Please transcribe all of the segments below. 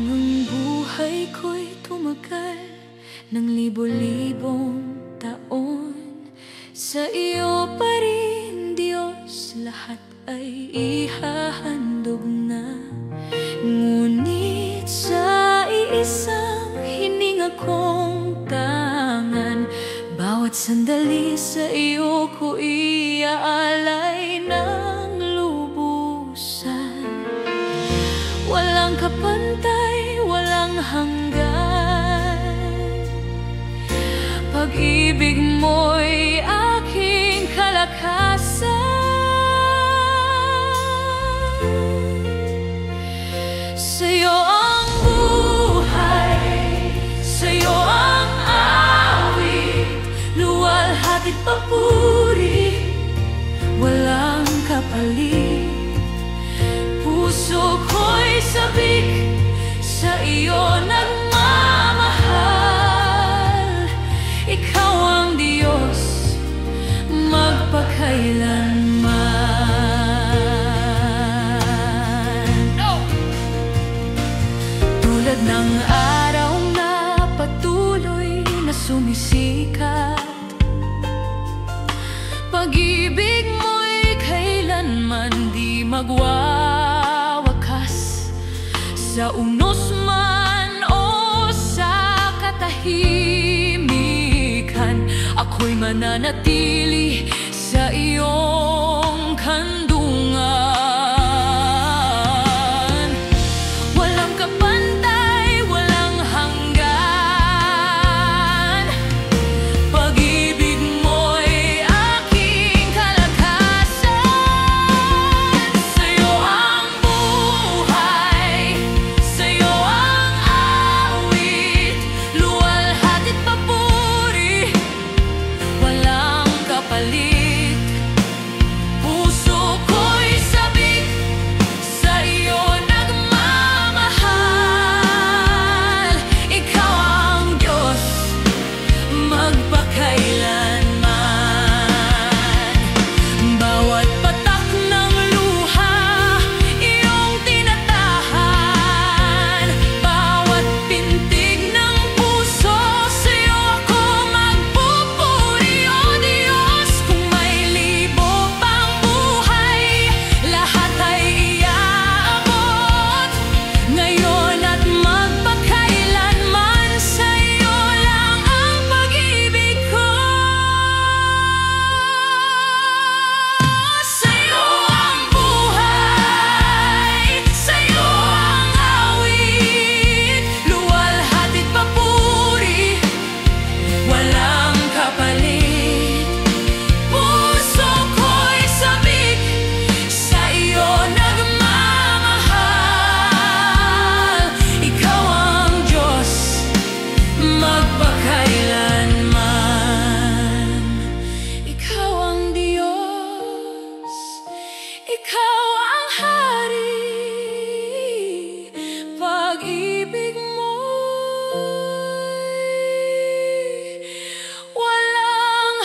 ang buhay ko'y tumagal ng libo-libong taon, sa iyo pa rin, Diyos, lahat ay ihahandog na. Ngunit sa iisang hininga kong tangan, bawat sandali sa iyo ko iaalay ng lubusan. Walang kapantay, walang hanggan, pag-ibig mo'y aking kalakasan. Sa'yo ang buhay, sa'yo ang awit, luwalhati't papuri, walang kapalit. Puso ko'y sabik, sa iyo nagmamahal. Ikaw ang Diyos, magpakailanman. Tulad ng araw na patuloy na sumisikat, pag-ibig mo'y kailanman di magwawakas. Sa unos man o sa katahimikan, ako'y mananatili sa iyong kandungan. Walang kapantay, walang hanggan, pag-ibig mo'y aking kalakasan. Sa'yo ang buhay, sa'yo ang awit, luwalhati't papuri, walang kapalit. Puso ko'y sabik, sa iyo nagmamahal. Ikaw ang Diyos, magpakailanman. Bawat patak ng luha, iyong tinatahan. Bawat pintig ng puso, sa'yo ako magpupuri. O Diyos, kung may libo pang buhay, lahat ay iaabot. Ngayon at magpakailanman, sa'yo lang ang pag-ibig ko. Sa'yo ang buhay, sa'yo ang awit, luwalhati't papuri, walang kapalit. Puso ko'y sabik, sa iyo nagmamahal. Ikaw ang Diyos, magpakailanman. Ikaw ang Diyos, ikaw ang Hari, pag-ibig mo'y walang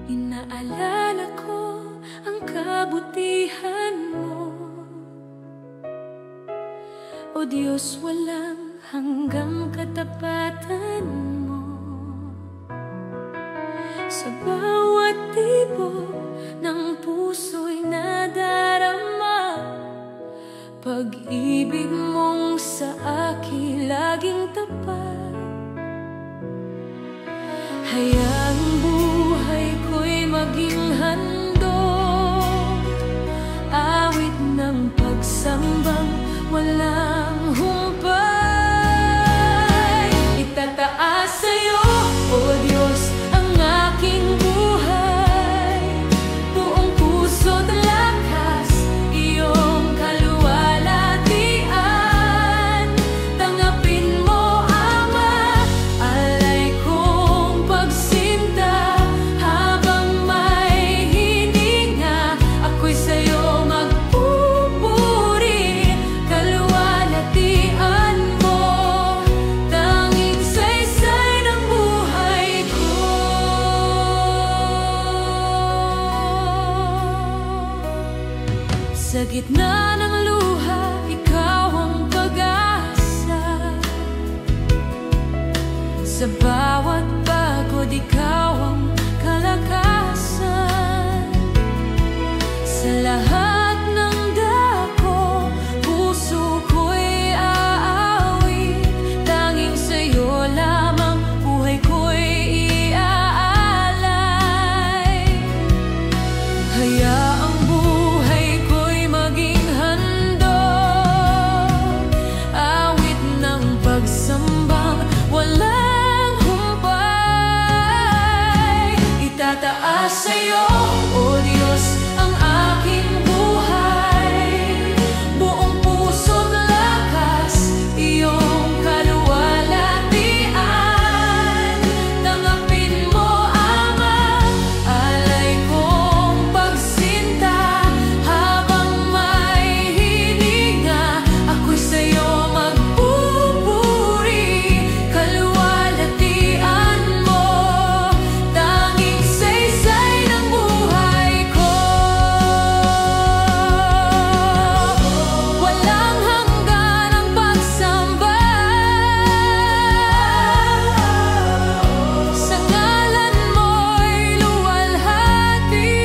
inaalala ko ang kabutihan mo. O Diyos, walang hanggang katapatan mo. Sa bawat tibok ng puso'y nadarama, pag-ibig mong sa akin laging tapat. Hayaang buhay ko'y maging handog, awit ng pagsambang walang humpay. Itataas sa'yo, O Diyos, ang aking buhay, buong puso't lakas, iyong kaluwalhatian. Tanggapin mo, Ama, alay ko gitna ng luha, ikaw ang pag-asa. Sa bawat pagod, ikaw ang kalakasan. Sa lahat ng dako, puso ko'y aawit. Tanging sa'yo lamang buhay ko'y iaalay. Hayaang buhay ko'y maging handog, awit ng pagsambang walang humpay. Itataas sa'yo, O Diyos, ang aking buhay. Buong puso't lakas, iyong kaluwalhatian. Tanggapin mo, Ama, alay kong pagsinta. Habang may hininga, ako'y sa'yo magpupuri. Kaluwalhatian mo, tanging saysay ng buhay ko. Walang hanggan ang pagsamba sa ngalan mo'y luwalhati.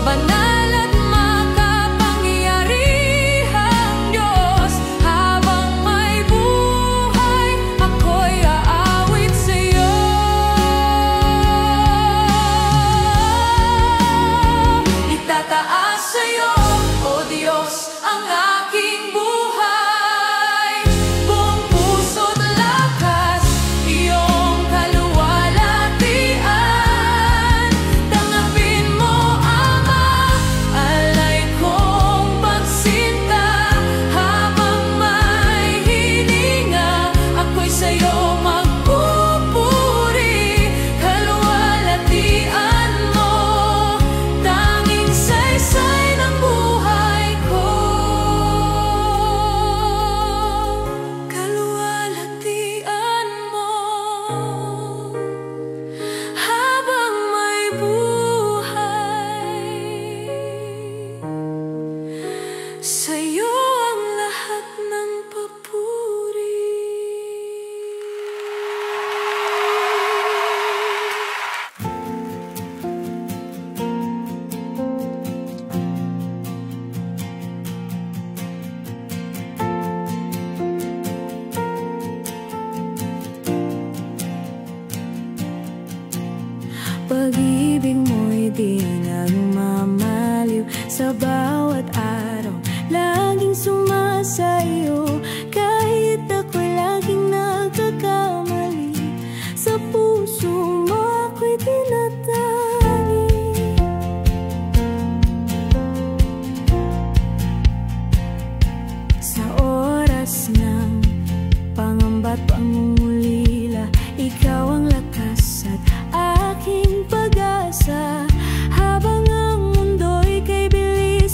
Banal at makapangyarihang Diyos, habang may buhay, ako'y aawit sa'yo. Itataas sa'yo, O Diyos, ang aking buhay. Buong puso't lakas, iyong kaluwalhatian. Tanggapin mo, Ama, alay kong pagsinta. Habang may hininga, ako'y sa'yo magpupuri. Kaluwalhatian mo, tanging saysay ng buhay ko. Kaluwalhatian mo, habang may buhay, sa'yo ang lahat ng papuri. Pag-ibig mo'y di nagmamaliw. Sa bawat araw, laging sumasayo. Kahit ako'y laging nagkakamali, sa puso mo ako'y tinatali. Sa oras ng pangamba't pangungulila, ikaw ang lakas at aking pag-asa. Habang ang mundo'y kay bilis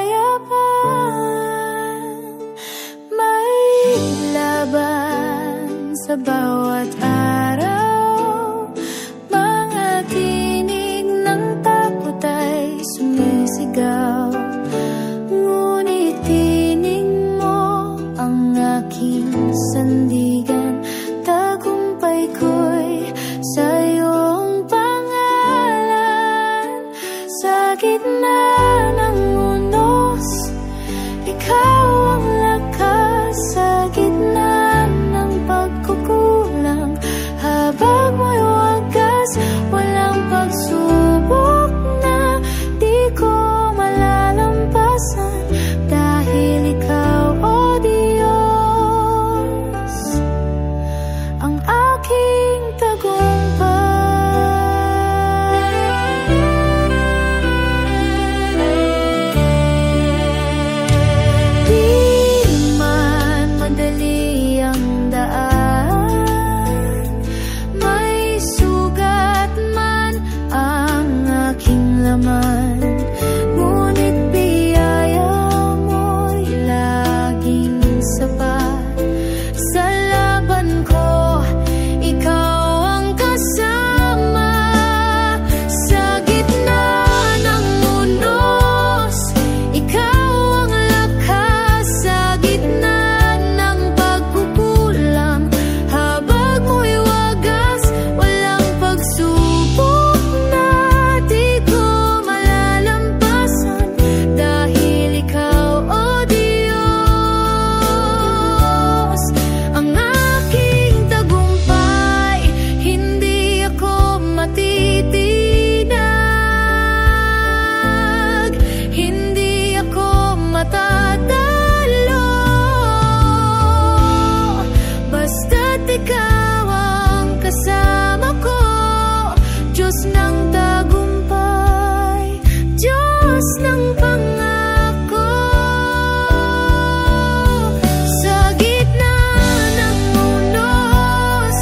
yayaman. May laban sa bawat araw, mga tinig ng takot ay sumisigaw. Ngunit tinig mo ang aking sandigan, tagumpay ko'y sa iyong pangalan. Sa gitna ng unos, ikaw ang lakas. Sa gitna ng pagkukulang, habag mo'y wagas. Walang pagsubok na di ko malalampasan, dahil ikaw, O Diyos, ang aking tagumpay. Di man madali ang daan, may sugat man ang aking laman, ngunit biyaya mo'y laging sapat. Sa laban ko, ikaw ang kasama. Sa gitna ng unos, ikaw ang lakas. Sa gitna ng pagkukulang, habag mo'y wagas. Walang pagsubok na di ko malalampasan, dahil ikaw, O Diyos, ang aking tagumpay. Hindi ako matitinag, hindi ako matatalo, basta't ikaw ang kasama ko. Diyos ng tagumpay, Diyos ng pangako. Sa gitna ng unos,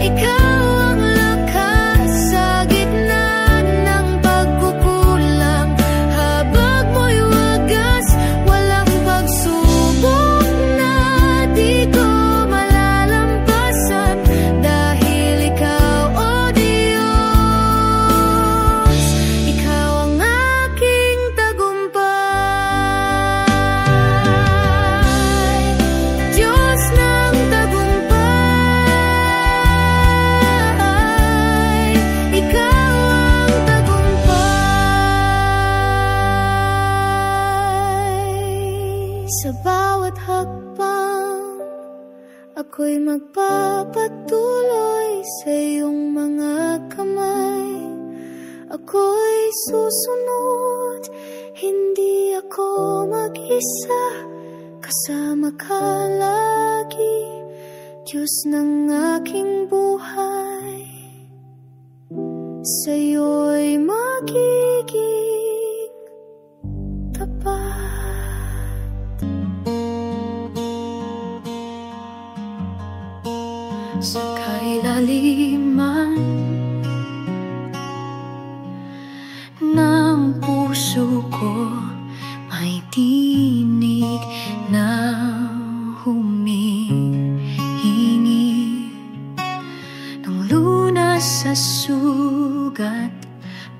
ikaw ang lakas. Sa gitna ng pagkukulang, habag mo'y wagas. Walang pagsubok na di ko malalampasan, dahil ikaw, O Diyos, ikaw ang aking tagumpay. Diyos ng tagumpay, ikaw ang tagumpay. Sa bawat hakbang, ako'y magpapatuloy sa iyong mga kamay. Ako'y susunod, hindi ako mag-isa. Kasama ka lagi, Diyos ng aking buhay. Sa'yo'y magiging tapat. Sa kailaliman ng puso ko, may tinig na humihingi ng lunas sa sugat,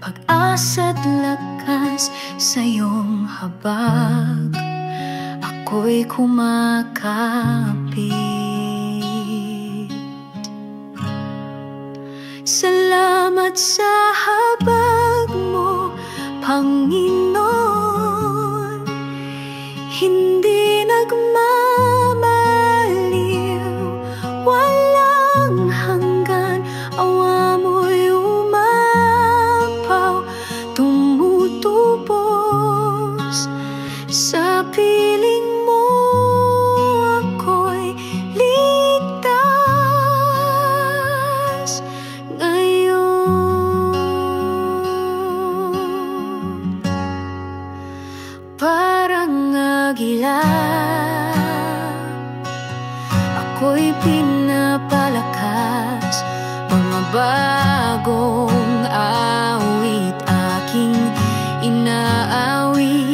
pag-asa't lakas sa iyong habag. Ako'y kumakapit. Salamat sa habag mo, Panginoon. Hindi nagmamaliw, walang hanggan. Awa mo'y umapaw, tumutubos. Sa piling mo ako'y ligtas ngayon. Parang agila, ako'y pinapalakas. Mga bagong awit aking inaawit.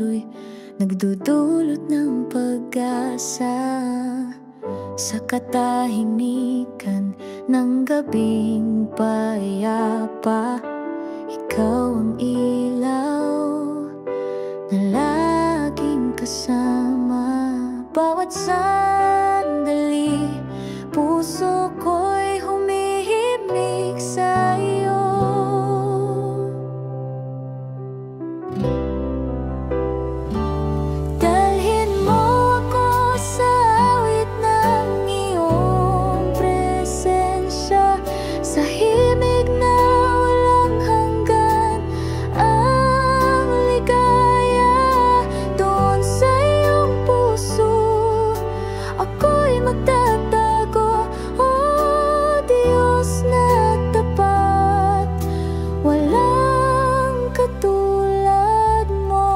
patuloy nagdudulot ng pag-asa. Sa katahimikan ng gabing payapa, ikaw ang ilaw na laging kasama. Bawat sandali, puso ko'y humihimig sa'yo. Dalhin mo ako sa awit ng iyong presensya, sa himig na walang hanggan. Ang ligaya doon sa iyong puso, ako'y magtatago. Oh Diyos na tapat, walang katulad mo.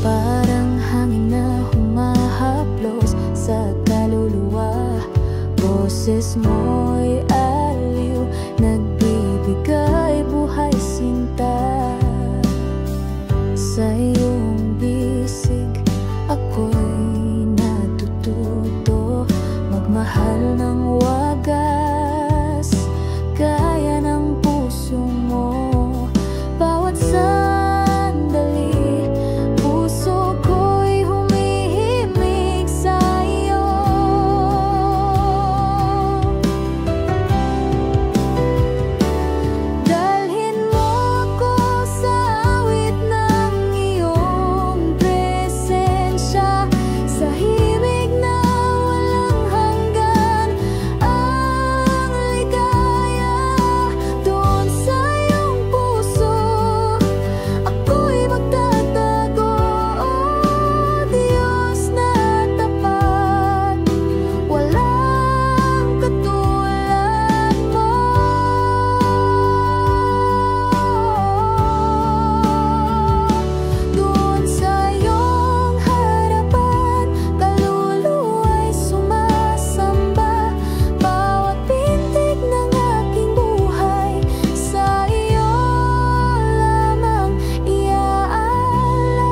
Parang hangin na humahaplos sa kaluluwa, boses mo'y aliw, nagbibigay buhay sinta. Sa iyong bisig, ako'y natututo magmahal ng wagas, gaya ng puso mo. Bawat sandali, puso ko'y humihimig sa'yo. Dalhin mo ako sa awit ng iyong presensya, sa himig na walang hanggan. Ang ligaya doon sa iyong puso, ako'y magtatago. Oh Diyos na tapat, walang katulad mo. Doon sa iyong harapan, kaluluwa'y sumasamba. Bawat pintig ng aking buhay, sa iyo lamang iaalay.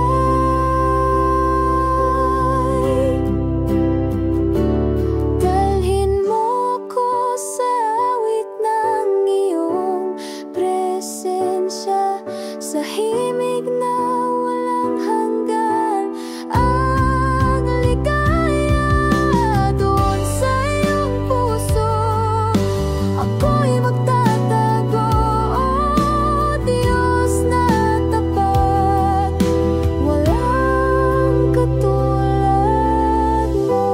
Dalhin mo ko sa awit ng iyong presensya, sa himig na walang hanggan. Ang ligaya doon sa iyong puso, ako'y magtatago. Oh Diyos na tapat, walang katulad mo.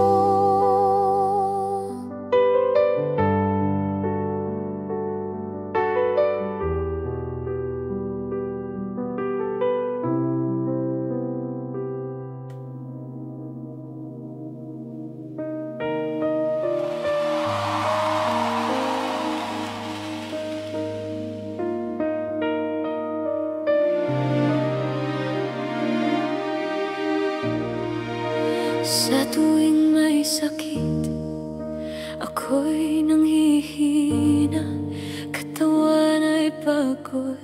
Sa tuwing may sakit, ako'y nanghihina. Katawan ay pagod,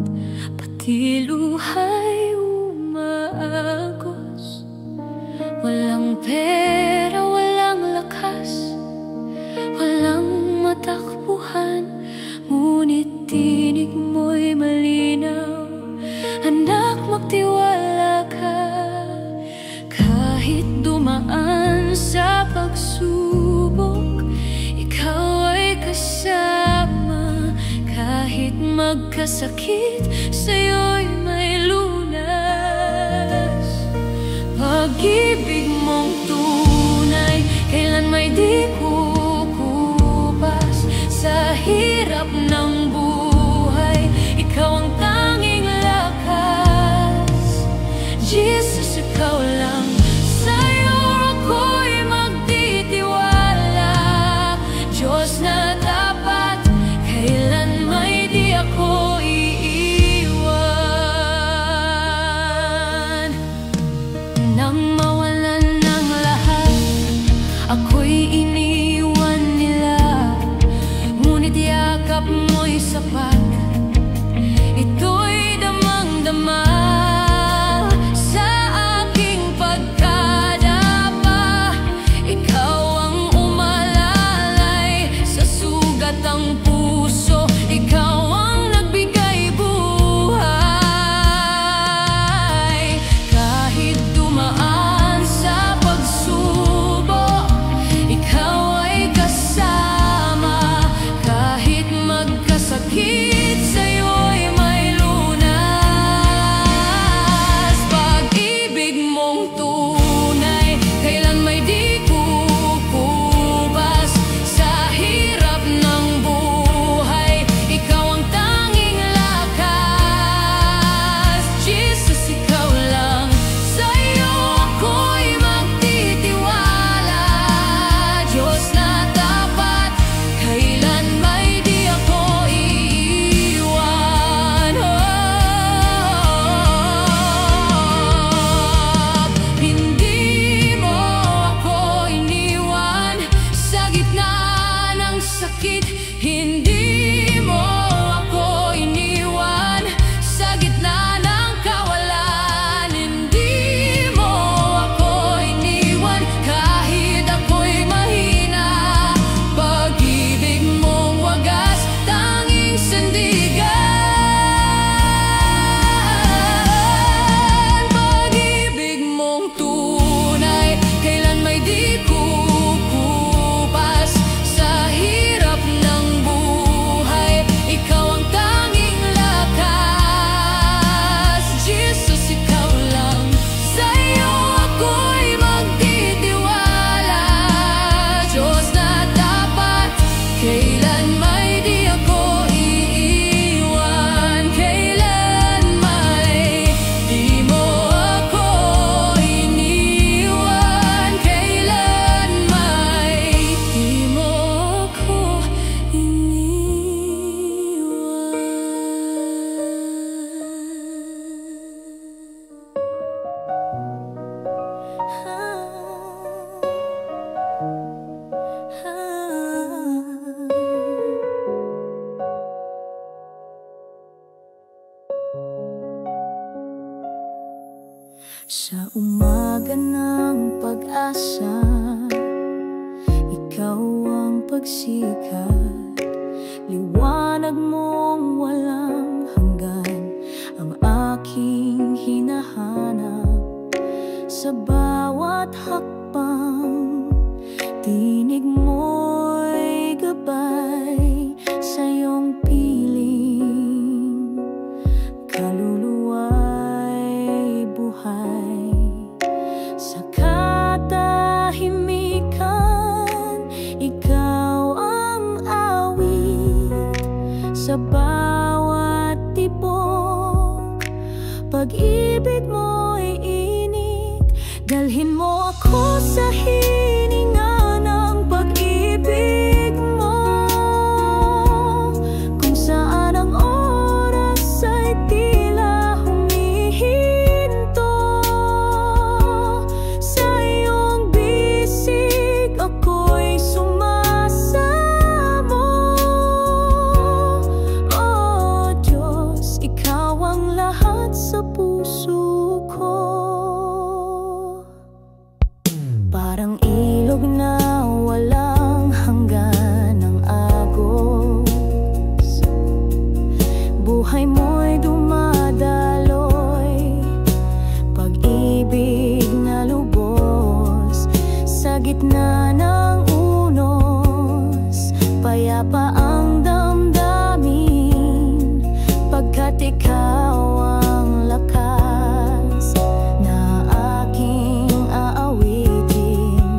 pati luha'y umaagos. Walang pera, walang lakas, walang matakbuhan, ngunit tinig mo'y malinaw. Anak, magtiwala ka. Kahit dumaan sa pagsubok, ikaw ay kasama. Kahit magkasakit, sa'yo'y may lunas. Pag-ibig mong tunay, kailan may di kukupas. Sa hirap ng buhay, ikaw ang tanging lakas. Jesus, ikaw lang. Sa'yo ako'y magtitiwala. Diyos na tapat, kailan may di ako iiwan. Nang mawalan ng lahat, ako'y iniwan nila, ngunit Sa umaga ng pag-asa, ikaw ang pagsikat, liwanag mong walang hanggan, ang aking hinahanap. Sa bawat hakbang, tinig mo'y gabay sa iyong piling, kaluluwa'y buhay. Sa katahimikan, ikaw ang awit, sa bawat tibok, pag-ibig mo'y init. Dalhin mo ako sa hininga ng pag-ibig mo, kung saan ang oras ay tila humihinto. Sa iyong bisig ako'y sumasamo. Oh Diyos, ikaw ang lahat sa puso ko. Parang ilog na walang hanggan ang agos, buhay mo'y dumadaloy, pag-ibig na lubos. Sa gitna ng unos, payapa ang damdamin, pagkat ikaw ang lakas na aking aawitin.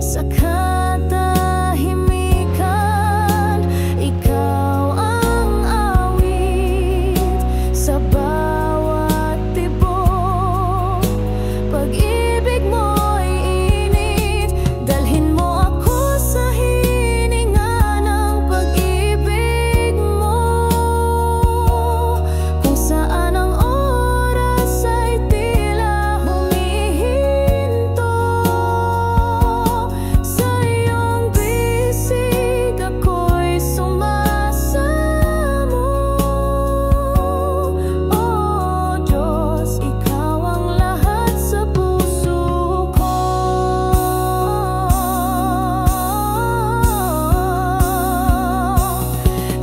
Sa katahimikan, ikaw ang awit, sa bawat tibok, pag-ibig mo'y init. Dalhin mo ako sa hininga ng pag-ibig mo, kung saan ang oras ay tila humihinto. Sa iyong bisig ako'y sumasamo. Oh Diyos, ikaw ang lahat sa puso ko.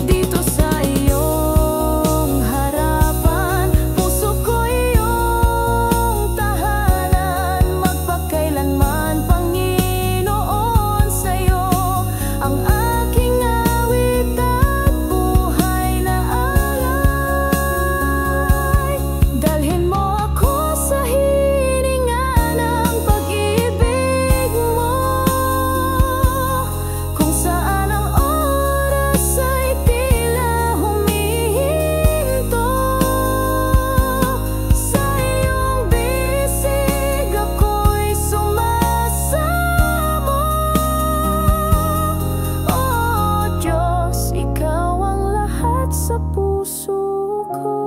Dito sa iyong harapan, puso ko iyong tahanan, magpakailanman, Panginoon. Sa'yo ang aking awit at buhay na alay. Dalhin mo ako sa hininga ng pag-ibig mo, kung saan ang oras ay tila humihinto. Sa iyong bisig ako'y sumasamo. Oh Diyos, ikaw ang lahat sa puso ko.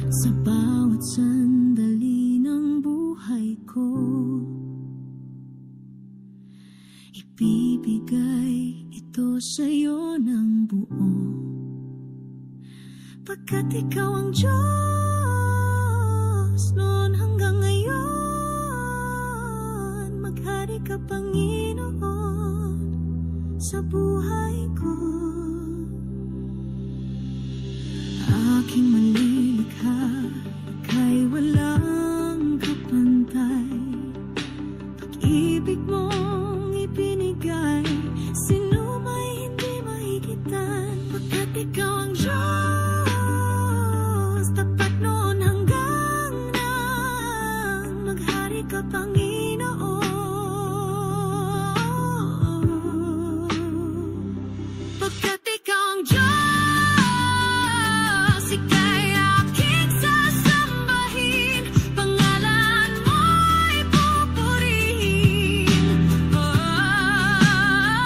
Sa bawat sandali ng buhay ko, ibibigay ito sa'yo ng buo, pagkat ikaw ang Diyos noon hanggang ngayon. Maghari ka, Panginoon, sa buhay ko. Aking malilikha, ika'y walang kapantay, pag-ibig mong ibinigay, sino may hindi mahigitan. Pagkat ikaw ang Diyos, tapat noon hanggang nang maghari ka, Panginoon. Pagkat ikaw ang Diyos, ika'y aking sasambahin, pangalan mo'y pupurihin. Oh,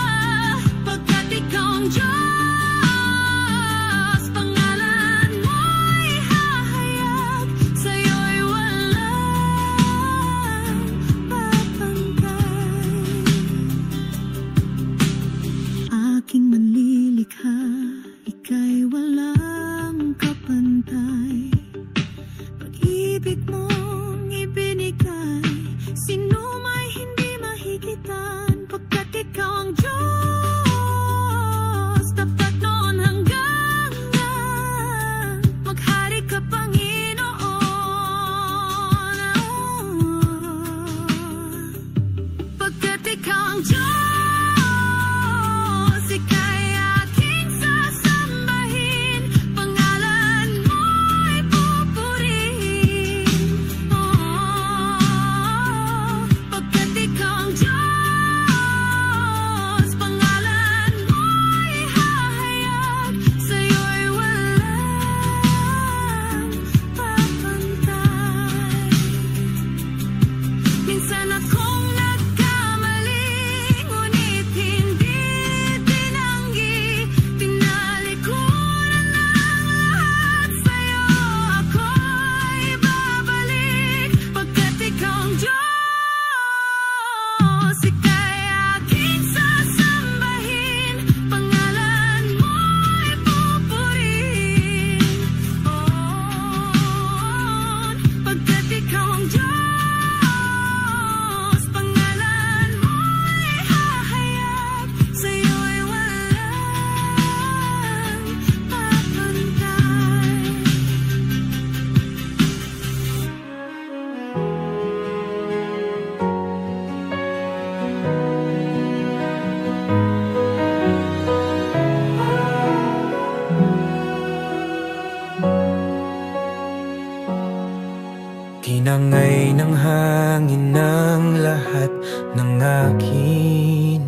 hangin ng lahat ng akin.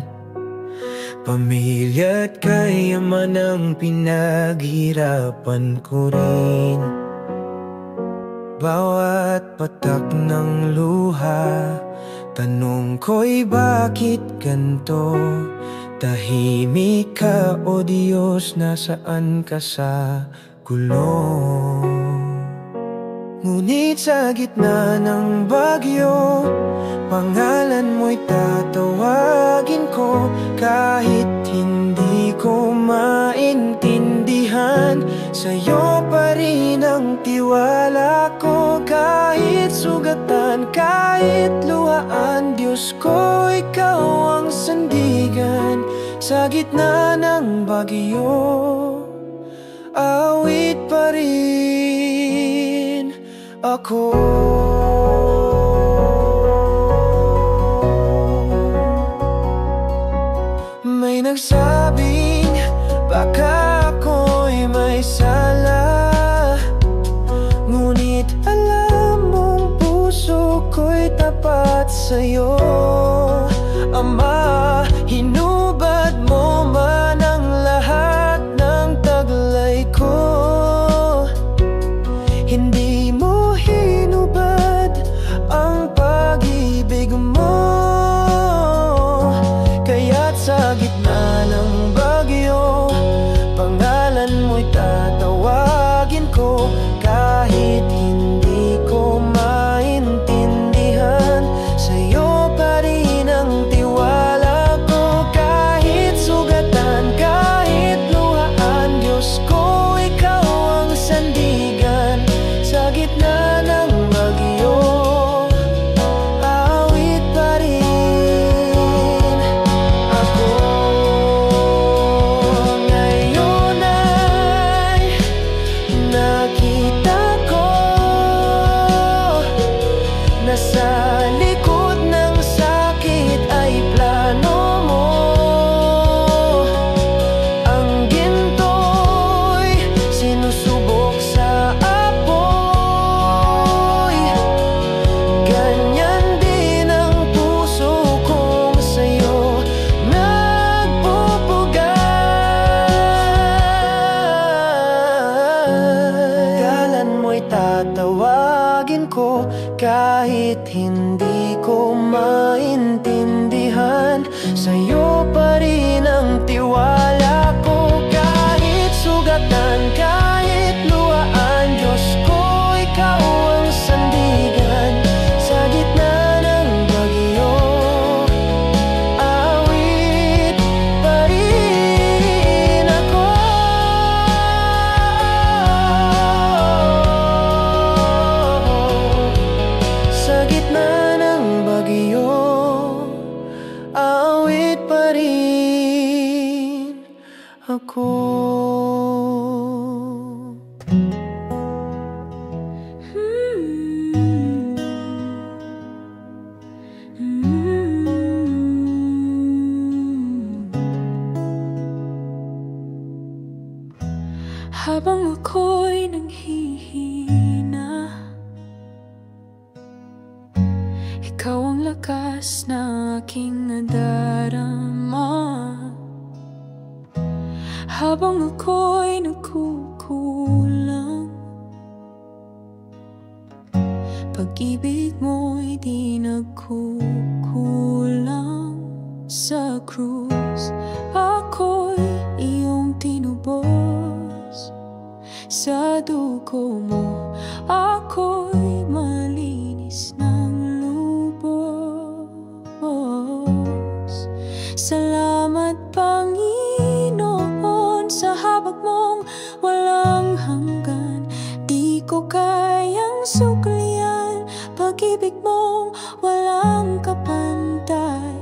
Pamilya't kayaman ang pinaghirapan ko rin. Bawat patak ng luha, tanong ko'y bakit ganto? Tahimik ka o Diyos, nasaan ka sa gulo? Ngunit sa gitna ng bagyo, pangalan mo'y tatawagin ko. Kahit hindi ko maintindihan, sa'yo pa rin ang tiwala ko. Kahit sugatan, kahit luhaan, Diyos ko, ikaw ang sandigan. Sa gitna ng bagyo, awit pa rin ako. May nagsabing baka ako'y may sala, ngunit alam mong puso ko'y tapat sa'yo. Ama, hinubad mo man ang lahat ng taglay ko. Hindi mo hinubad ang pag-ibig mo. Kaya't sa gitna ng bagyo, pangalan mo'y tatawagin ko. Kahit hindi ko maintindihan, sa'yo pa rin ang tiwala ko. Kahit sugatan, kahit luhaan, Diyos ko, ikaw ang sandigan. Sa gitna ng bagyo, awit pa rin ako. Ngayon ay nakita ko na sa likod ng sakit ay plano mo. Ang ginto'y sinusubok sa apoy. Ganyan din ang puso kong sa'yo nagpupugay. Ngalan mo'y tatawagin ko. Kahit hindi ko maintindihan, sa'yo pa rin ang tiwala ko. Kahit sugatan, kahit luhaan, Diyos ko, ikaw ang sandigan. Sa gitna ng bagyo, awit pa rin ako. Sa gitna ng bagyo, awit pa rin ako. Habang ako'y nanghihina, ikaw ang lakas na aking nadarama. Habang ako'y nagkukulang, pag-ibig mo'y di nagkukulang. Sa krus, ako'y iyong tinubos. Sa dugo mo, ako'y malinis ng lubos. Salamat, Panginoon, sa habag mong walang hanggan. Di ko kayang suklian pag-ibig mong walang kapantay.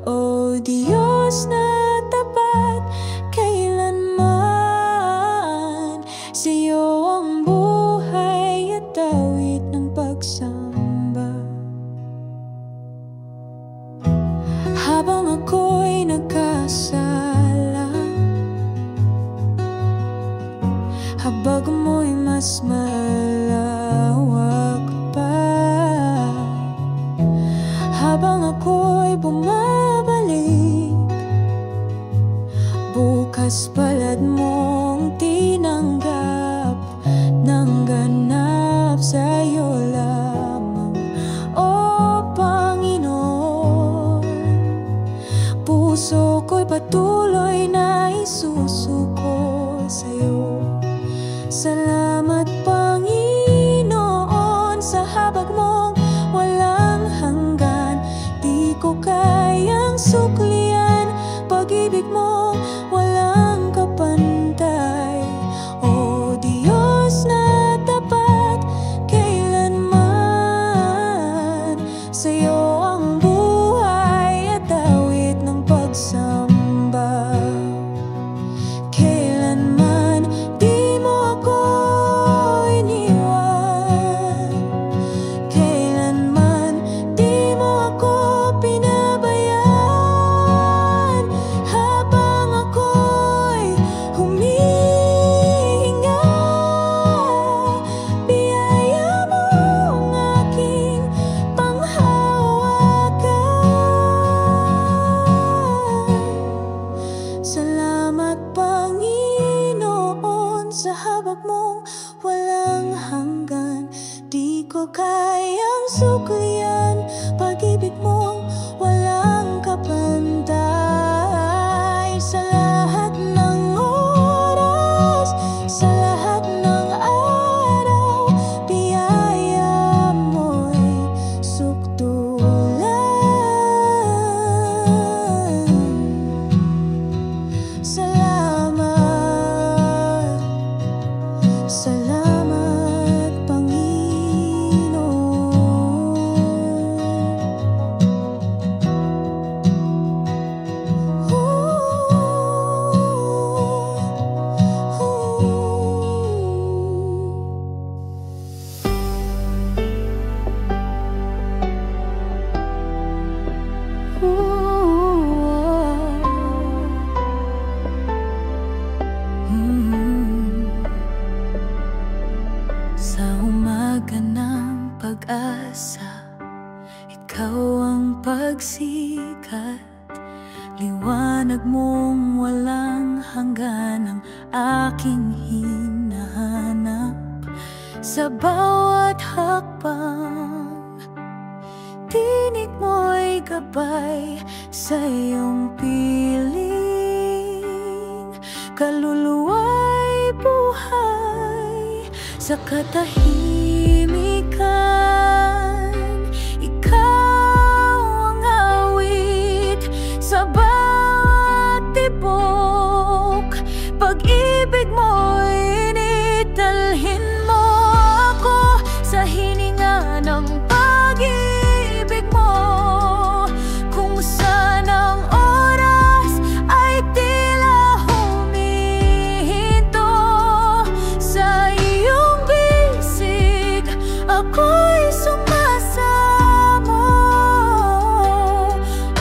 O Diyos na tapat kailanman, sa'yo ang buhay at awit ng pagsamba. Habang ako'y nagkasala, habag mo'y mas malawak pa. habang ako'y bumabalik. Bukas palad mong tinanggap ng ganap sa'yo lamang, O Panginoon. Puso ko'y patuloy na isusuko sa'yo. Salamat Panginoon sa habag mong walang hanggan. Di ko kayang suklian pag-ibig mo walang kapantay. O Diyos na tapat kailanman, sa'yo ang buhay at awit ng pagsamba. Kailanman di mo ako iniwan, kailanman di mo ako pinabayaan. Habang ako'y humihinga, biyaya mo ang aking panghawakan. Salamat Panginoon sa habag mong walang hanggan. Di ko kayang suklian pag-ibig mong walang kapantay. Sa lahat ng oras, sa lahat ng araw, biyaya mo'y sukdulan. Salamat, salamat Panginoon. Sa umaga ng pag-asa, ikaw ang pagsikat. Liwanag mong walang hanggan ang aking hinahanap. Sa bawat hakbang, tinig mo'y gabay sa iyong piling. Kaluluwa'y buhay sa katahimikan. Ikaw ang awit sa bawat tibok. Pag-ibig mo'y initalhin mo ako sa hininga ng pag-ibig mo. Kung saan ang oras ay tila humihinto sa iyong bisig, ako'y sumasamo.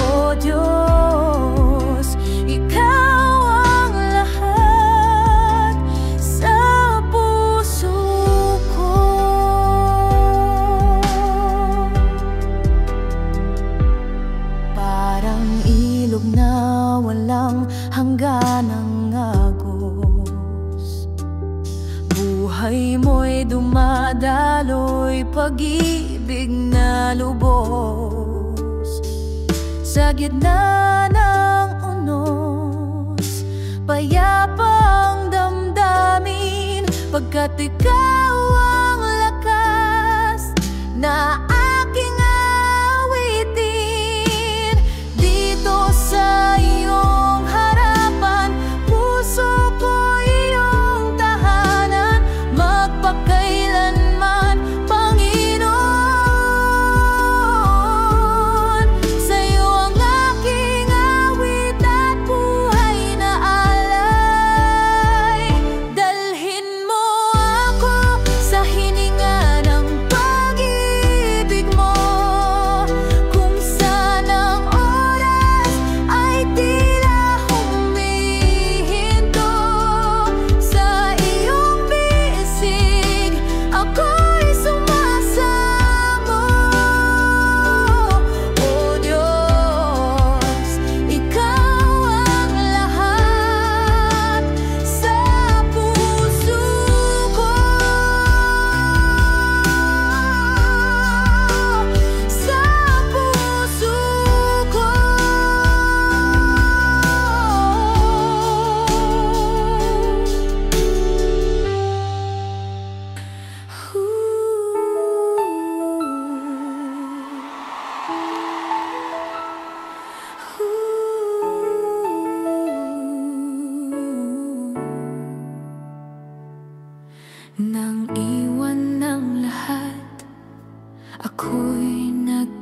O Diyos, ikaw ang lahat sa puso ko. Parang ilog na walang hangganang agos, buhay mo'y dumadaloy, pag-ibig na lubos. Sa gitna ng unos, payapa ang damdamin, pagkat ikaw ang lakas na aking awitin. Dito sa iyong harapan, puso ko iyong tahanan, magpakailanman, Panginoon. Sa'yo ang aking awit at buhay na alay. Dalhin mo ako sa hininga ng pag-ibig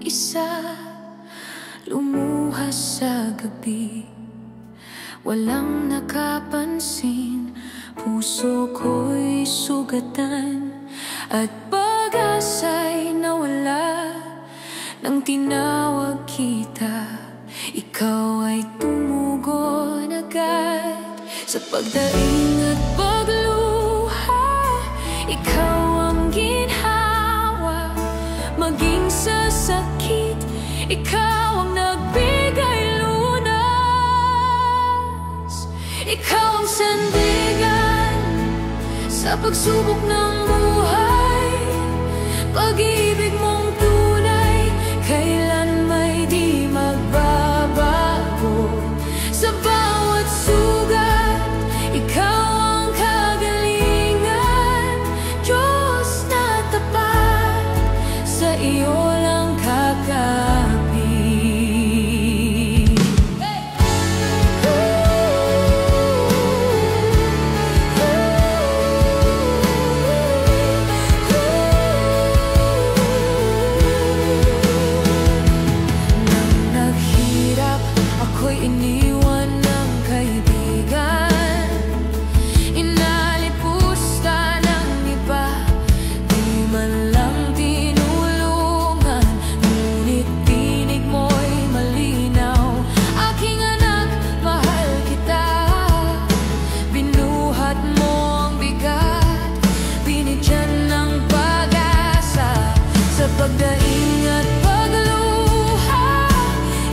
mag-isa, lumuhas sa gabi. Walang nakapansin, puso ko'y sugatan, at pag-asa'y nawala. Nang tinawag kita, ikaw ay tumugon agad. Sa pagdaing at pagluha, ikaw ang ginhawa. Maging sa sakit, ikaw ang nagbigay lunas. Ikaw ang sandigan sa pagsubok ng buhay. Pag-ibig mong tunay, kailan may di magbabago. Sa bawat sugat, ikaw ang kagalingan. Diyos na tapat, sa iyo lang kakapit. Nang naghirap, ako'y iniwan ng kaibigan. Inalipusta ng iba, di man lang tinulungan. Ngunit tinig mo'y malinaw. Aking anak, mahal kita. Binuhat mo ang bigat, binigyan ng pag-asa. Sa pagdaing at pagluha,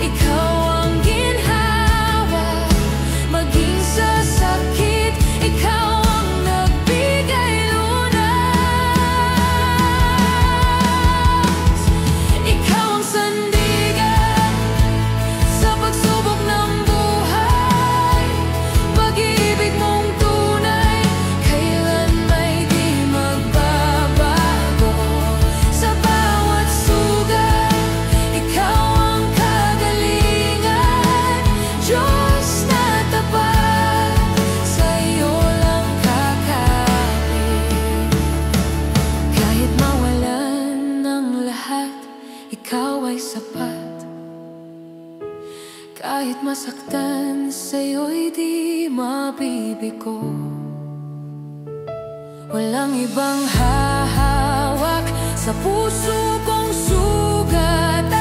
ikaw ang ginhawa. Maging sa sakit, ikaw ang nagbigay lunas. Ikaw ang sandigan sa pagsubok ng buhay. Pag-ibig mong tunay, kailan may di magbabago. Sa bawat sugat, ikaw ang kagalingan. Diyos na tapat, sa iyo lang kakapit. Kahit mawalan ng lahat, ikaw ay sapat. Kahit masaktan, sa'yo'y di mabibigo. Walang ibang hahawak sa puso kong sugatan.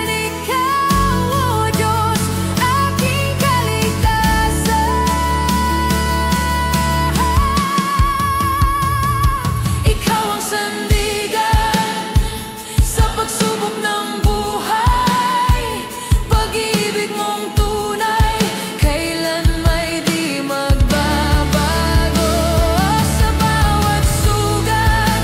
Ikaw, O Diyos, aking kaligtasan. Ikaw ang sandigan sa pagsubok ng buhay. Pag-ibig mong tunay, kailan may di magbabago. Sa bawat sugat,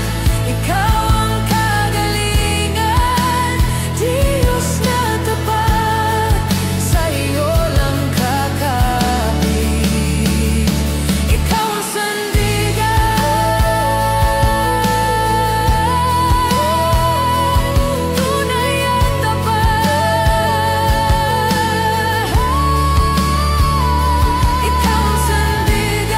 ikaw ang kagalingan. Diyos na tapat, sa iyo lang kakapit. Ikaw ang sandigan, tunay at tapat. Ikaw ang sandigan,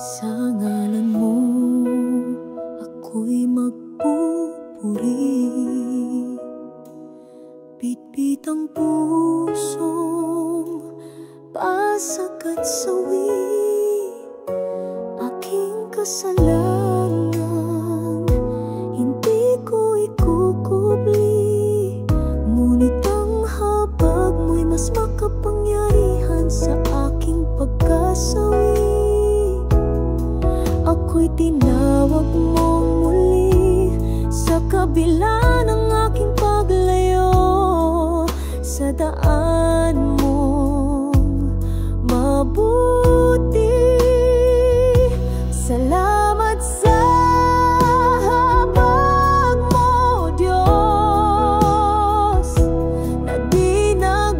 sa ngalan mo ako'y magpupuri. Bitbit ang pusong pasag at sawi. Aking kasalanan, hindi ko ikukubli. Ngunit ang habag mo'y mas makapangyarihan sa aking pagkasawi. Ako'y tinawag mong muli sa kabila ng aking paglayo. Sa daan mong mabuti, salamat sa habag mo, Diyos, na di na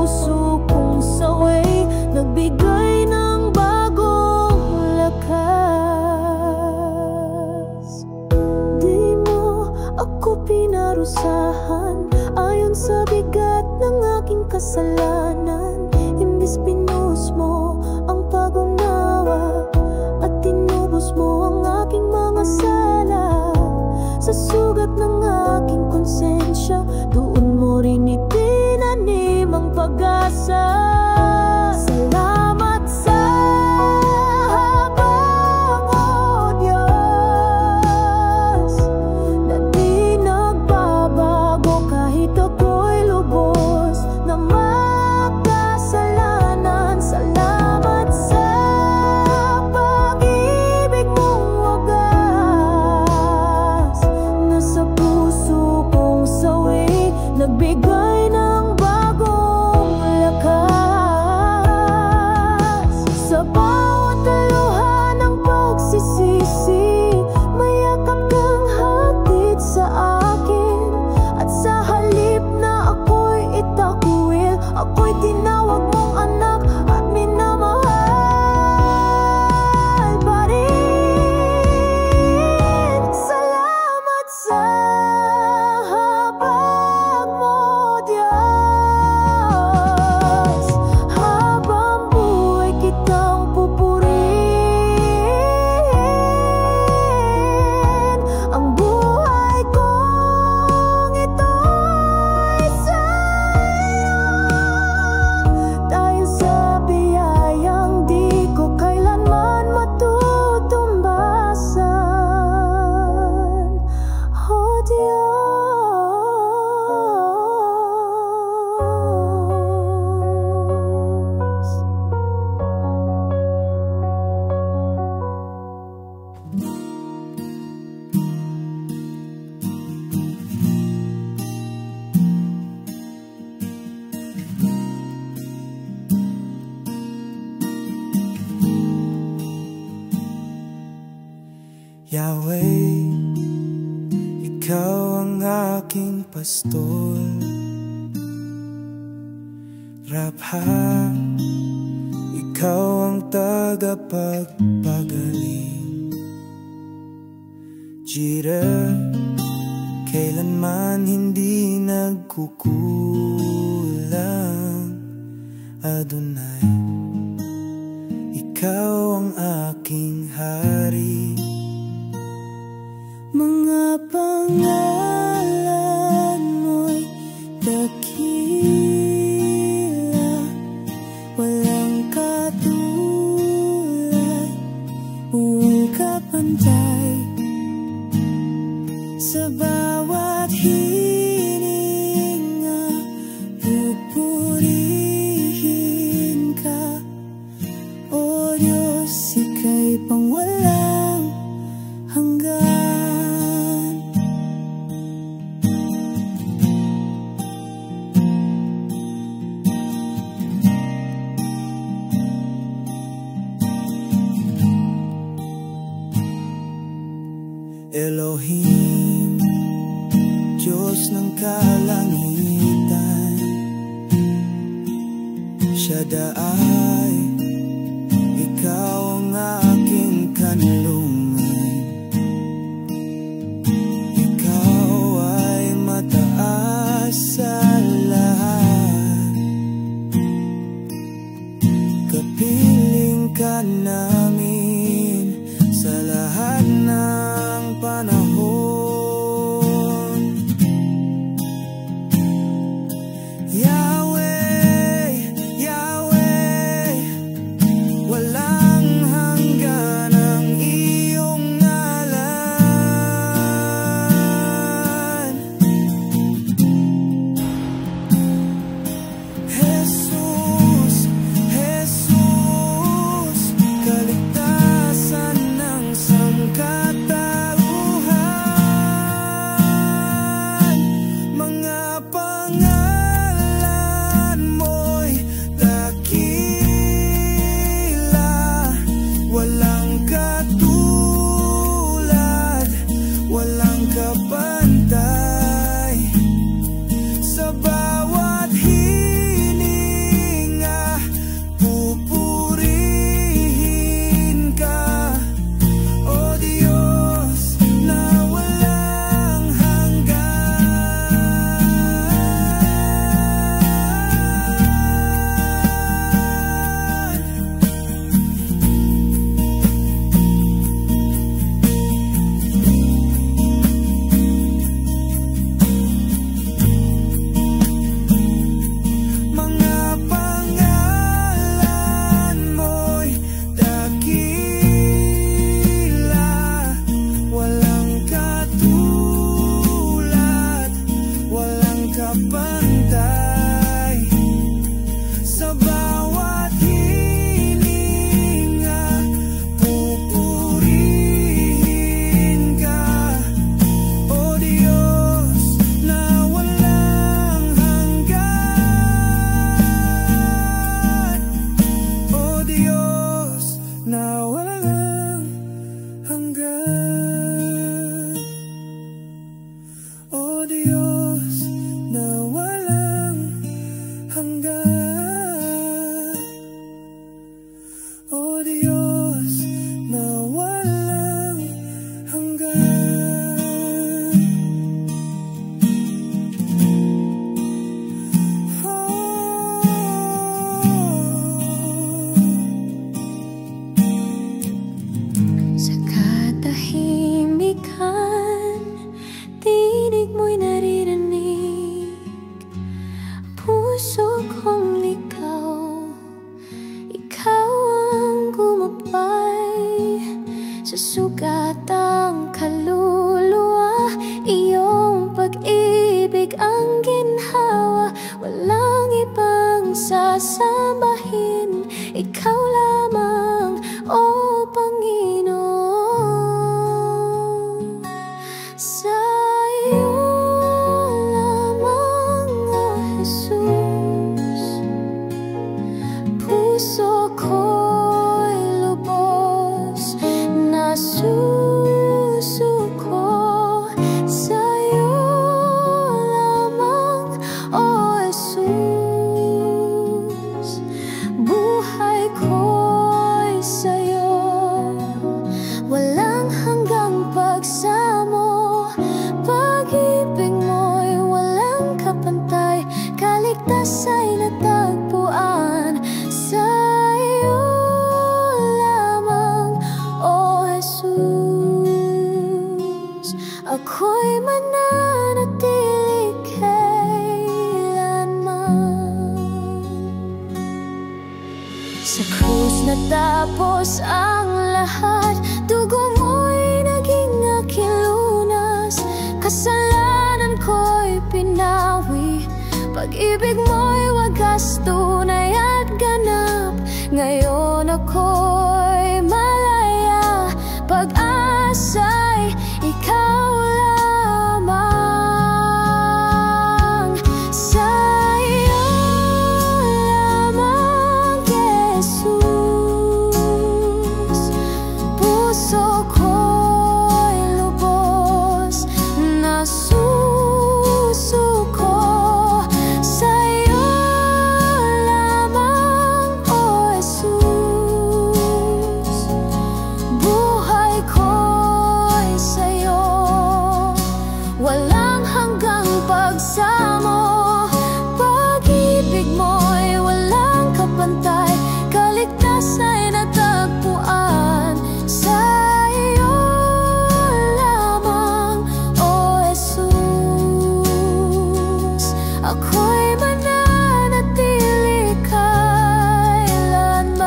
puso kong sawi, nagbigay ng bagong lakas. Di mo ako pinarusahan ayon sa bigat ng aking kasalanan. Imbis pinus mo ang pag-unawa at tinubos mo ang aking mga sala. Sa sugat ng aking konsensya, doon mo rin itinanim ang pag-asa. Salamat sa habang, oh Diyos, na di nagbabago kahit ako'y lubos na makasalanan. Salamat sa pag-ibig mong wagas, nasa puso kong sawi, nagbigay ng bagong lakas. Sa bawat luha ng pagsisisi, may yakap kang hatid sa akin. At sa halip na ako'y itakwil, ako'y tinawag mong anak at minamahal pa rin. Salamat sa habag mo, Diyos. Habang buhay kitang pupurihin. Ang buhay kong ito'y sa'yo, dahil sa biyayang di ko kailanman matutumbasan. Oh Diyos. Yahweh, ikaw ang aking pastol. Rapha, ikaw ang tagapagpagaling. Jireh, kailanman hindi nagkukulang. Adonai, ikaw ang aking hari. Mga pangalan mo'y dakila, walang katulad, huwag kapantay. Sa bawat hininga, pupurihin ka. O Diyos, ika'y pangwalang hanggan. Elohim, Diyos ng kalangitan. Shaddai, ikaw ang aking kanlungan. Ikaw ay mataas sa lahat. Kapiling ka namin sa lahat ng panahon. Yahweh, Yahweh, walang hanggan ang iyong ngalan. Jesus, Jesus, hanggan. O Diyos na walang hanggan. Sa katahimikan, tinig mo'y naririnig. Puso kong ligaw, ikaw ang gumabay. Sa sugatang kaluluwa, iyong pag-ibig ang ginhawa. Walang ibang sasambahin, ikaw lamang, O Panginoon. Sa iyo lamang, O Jesus, puso ko'y lubos na susuko. Sa iyo lamang, O Jesus, buhay ko'y sa'yo. Walang hanggang pagsamo, pag-ibig mo'y walang kapantay. Kaligtas ay natagpuan sa iyo lamang, O Jesus. Ako'y mananatili kailanman. Sa krus natapos ang lahat, dugo mo'y naging aking lunas. Kasalanan ko'y pinawi, pag-ibig mo'y wagas, tunay at ganap. Ngayon ako'y malaya, pag-asa'y ikaw lamang. Sa iyo lamang, Jesus, puso ko'y lubos na susuko. Sa iyo lamang, O Jesus, buhay ko'y sa'yo. Walang hanggang pagsamo, pag-ibig mo'y walang kapantay. Kaligtas ay natagpuan sa iyo lamang, O Jesus. Ako'y mananatili kailanman.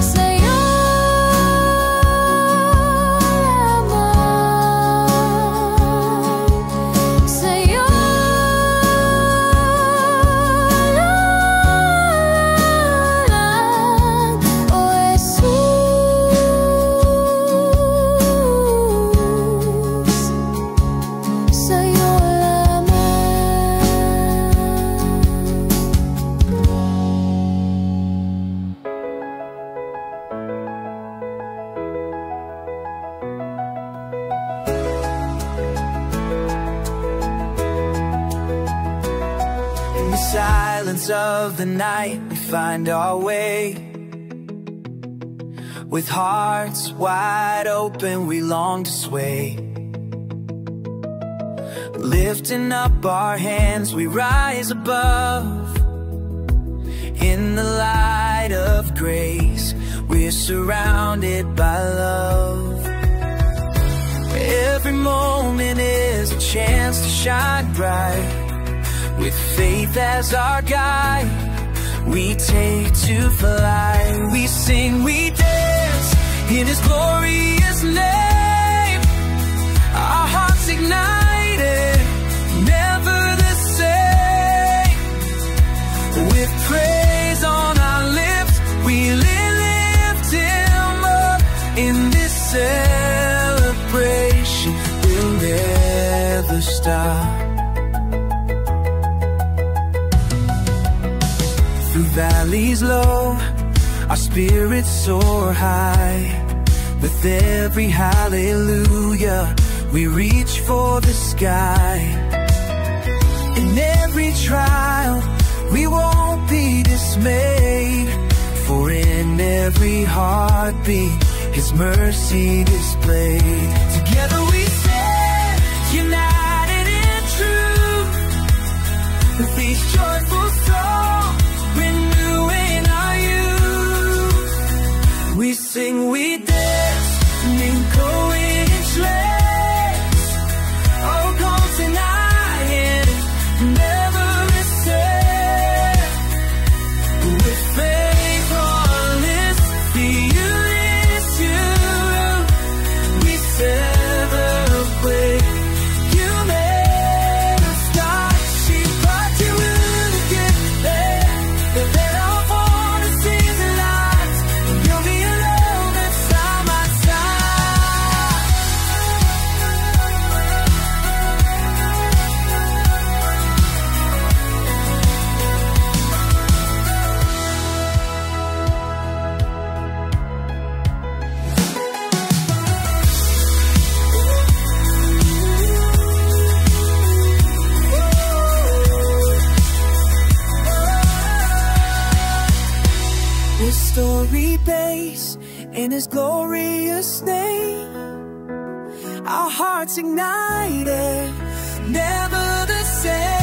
Sa iyo lamang, sa iyo lamang, O Jesus. Sa iyo In the silence of the night, we find our way. With hearts wide open, we long to sway. Lifting up our hands, we rise above. In the light of grace, we're surrounded by love. Every moment is a chance to shine bright. With faith as our guide, we take to fly. We sing, we dance in His glorious name. Our hearts ignited, never the same. With praise on our lips, we lift Him up. In this celebration, we'll never stop. Through valleys low, our spirits soar high. With every hallelujah, we reach for the sky. In every trial, we won't be dismayed. For in every heartbeat, His mercy displayed. Together we stand, united in truth, with these joyful songs, renewing our youth. We sing, we dance, in co-each legs. Oh, come tonight and never resist. With faithfulness, the issue, we celebrate. You never stop, she brought you in again. Then I'll fall to see the light, and you'll be alone inside my side. This story based in His glorious name, our hearts ignited, never the same.